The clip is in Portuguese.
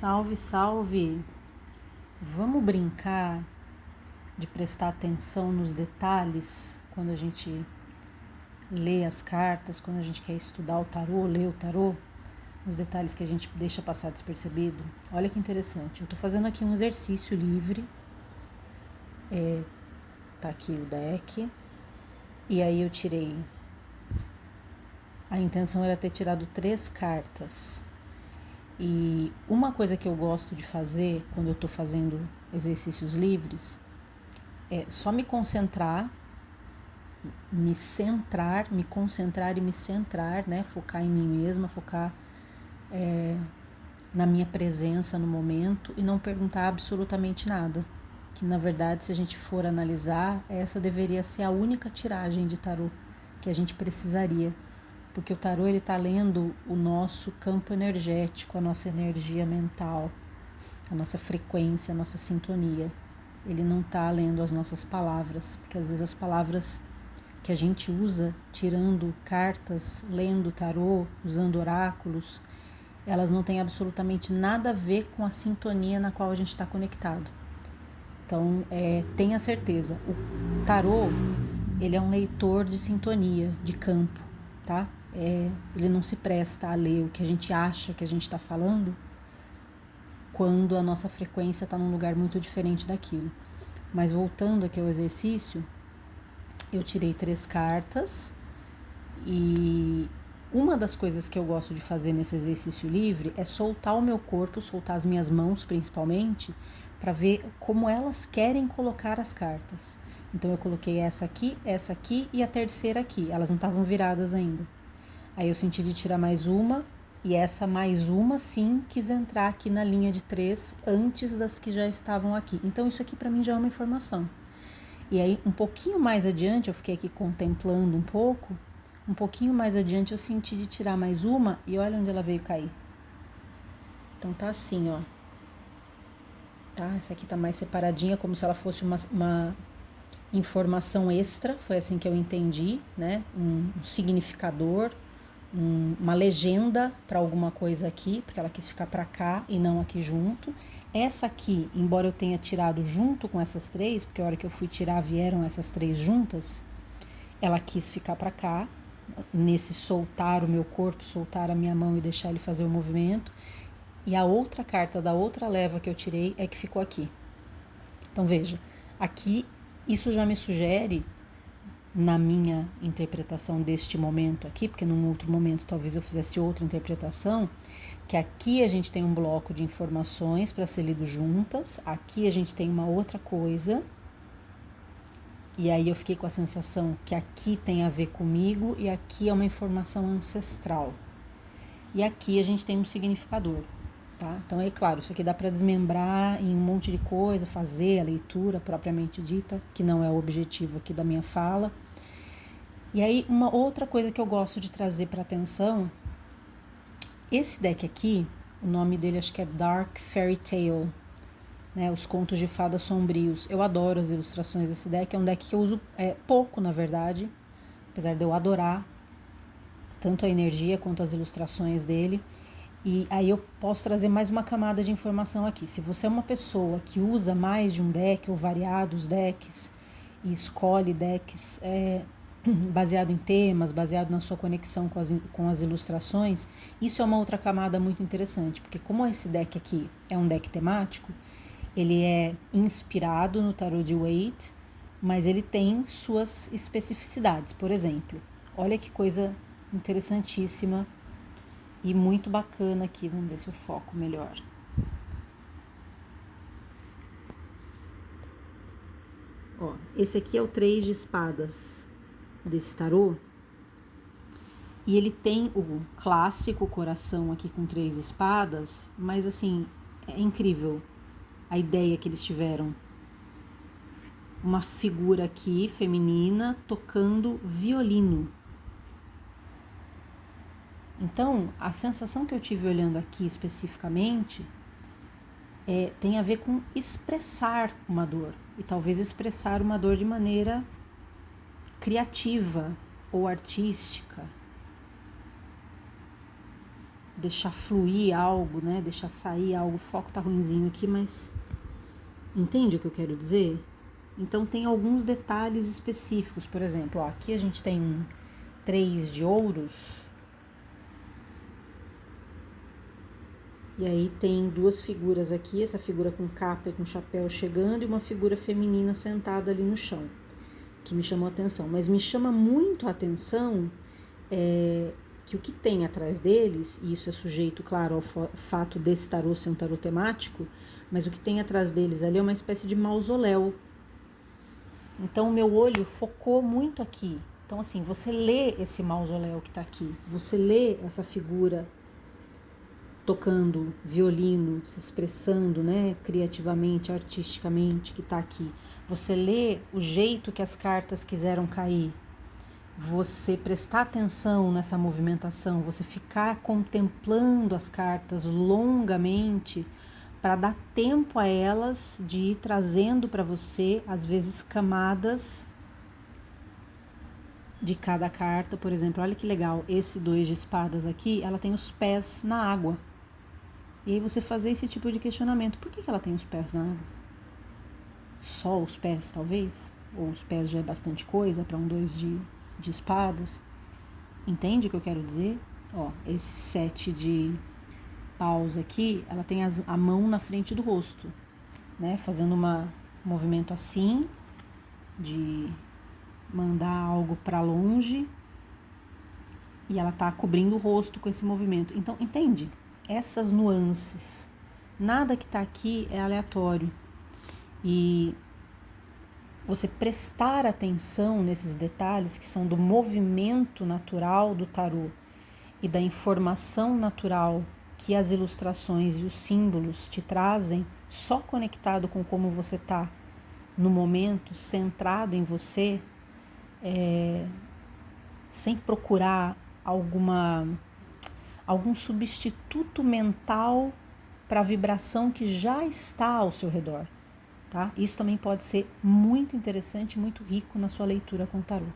Salve, salve! Vamos brincar de prestar atenção nos detalhes quando a gente lê as cartas, quando a gente quer estudar o tarô, ler o tarô, nos detalhes que a gente deixa passar despercebido. Olha que interessante, eu tô fazendo aqui um exercício livre, tá aqui o deck, e aí eu tirei, a intenção era ter tirado 3 cartas. E uma coisa que eu gosto de fazer quando eu estou fazendo exercícios livres é só me concentrar, me concentrar e me centrar, né? Focar em mim mesma, focar na minha presença no momento e não perguntar absolutamente nada. Que na verdade, se a gente for analisar, essa deveria ser a única tiragem de tarô que a gente precisaria. Porque o tarô ele está lendo o nosso campo energético, a nossa energia mental, a nossa frequência, a nossa sintonia. Ele não está lendo as nossas palavras, porque às vezes as palavras que a gente usa, tirando cartas, lendo tarô, usando oráculos, elas não têm absolutamente nada a ver com a sintonia na qual a gente está conectado. Então, tenha certeza, o tarô, ele é um leitor de sintonia, de campo, tá? Ele não se presta a ler o que a gente acha que a gente está falando quando a nossa frequência está num lugar muito diferente daquilo. Mas voltando aqui ao exercício, eu tirei 3 cartas e uma das coisas que eu gosto de fazer nesse exercício livre é soltar o meu corpo, soltar as minhas mãos principalmente, para ver como elas querem colocar as cartas. Então eu coloquei essa aqui e a terceira aqui. Elas não estavam viradas ainda. Aí eu senti de tirar mais uma, e essa mais uma sim quis entrar aqui na linha de 3 antes das que já estavam aqui. Então isso aqui para mim já é uma informação. E aí um pouquinho mais adiante, eu fiquei aqui contemplando um pouquinho mais adiante eu senti de tirar mais uma e olha onde ela veio cair. Então tá assim, ó. Tá? Essa aqui tá mais separadinha, como se ela fosse uma informação extra, foi assim que eu entendi, né? Um significador, uma legenda para alguma coisa aqui, porque ela quis ficar para cá e não aqui junto. Essa aqui, embora eu tenha tirado junto com essas 3, porque a hora que eu fui tirar vieram essas 3 juntas, ela quis ficar para cá, nesse soltar o meu corpo, soltar a minha mão e deixar ele fazer o movimento. E a outra carta da outra leva que eu tirei é que ficou aqui. Então veja, aqui isso já me sugere, na minha interpretação deste momento aqui, porque num outro momento talvez eu fizesse outra interpretação, que aqui a gente tem um bloco de informações para ser lido juntas, aqui a gente tem uma outra coisa, e aí eu fiquei com a sensação que aqui tem a ver comigo e aqui é uma informação ancestral. E aqui a gente tem um significador, tá? Então é claro, isso aqui dá para desmembrar em um monte de coisa, fazer a leitura propriamente dita, que não é o objetivo aqui da minha fala. E aí, uma outra coisa que eu gosto de trazer para atenção, esse deck aqui, o nome dele acho que é Dark Fairy Tale, né, os contos de fadas sombrios. Eu adoro as ilustrações desse deck, é um deck que eu uso pouco, na verdade, apesar de eu adorar tanto a energia quanto as ilustrações dele. E aí eu posso trazer mais uma camada de informação aqui. Se você é uma pessoa que usa mais de um deck ou variados decks e escolhe decks baseado em temas, baseado na sua conexão com as ilustrações, isso é uma outra camada muito interessante, porque como esse deck aqui é um deck temático, ele é inspirado no tarot de Waite, mas ele tem suas especificidades. Por exemplo, olha que coisa interessantíssima e muito bacana aqui, vamos ver se eu foco melhor. Ó, esse aqui é o 3 de espadas desse tarô, e ele tem o clássico coração aqui com 3 espadas, mas assim, é incrível a ideia que eles tiveram. Uma figura aqui feminina tocando violino. Então, a sensação que eu tive olhando aqui especificamente tem a ver com expressar uma dor, e talvez expressar uma dor de maneira criativa ou artística. deixar fluir algo, né? Deixar sair algo. O foco tá ruinzinho aqui, mas entende o que eu quero dizer? Então tem alguns detalhes específicos. Por exemplo, ó, aqui a gente tem um 3 de ouros. E aí tem duas figuras aqui, essa figura com capa e com chapéu chegando e uma figura feminina sentada ali no chão, que me chamou a atenção. Mas me chama muito a atenção que o que tem atrás deles, e isso é sujeito, claro, ao fato desse tarô ser um tarô temático, mas o que tem atrás deles ali é uma espécie de mausoléu. Então o meu olho focou muito aqui. Então assim, você lê esse mausoléu que está aqui, você lê essa figura tocando violino, se expressando, né, criativamente, artisticamente, que está aqui. Você lê o jeito que as cartas quiseram cair. Você prestar atenção nessa movimentação, você ficar contemplando as cartas longamente para dar tempo a elas de ir trazendo para você, às vezes, camadas de cada carta. Por exemplo, olha que legal, esse 2 de espadas aqui, ela tem os pés na água. E aí você fazer esse tipo de questionamento. Por que ela tem os pés na água? Só os pés, talvez? Ou os pés já é bastante coisa para um 2 de espadas? Entende o que eu quero dizer? Ó, esse 7 de paus aqui, ela tem a mão na frente do rosto, né? Fazendo um movimento assim, de mandar algo para longe. E ela tá cobrindo o rosto com esse movimento. Então, entende? Essas nuances. Nada que tá aqui é aleatório. E você prestar atenção nesses detalhes que são do movimento natural do tarô e da informação natural que as ilustrações e os símbolos te trazem, só conectado com como você tá no momento, centrado em você, sem procurar algum substituto mental para a vibração que já está ao seu redor, tá? Isso também pode ser muito interessante, muito rico na sua leitura com o tarô.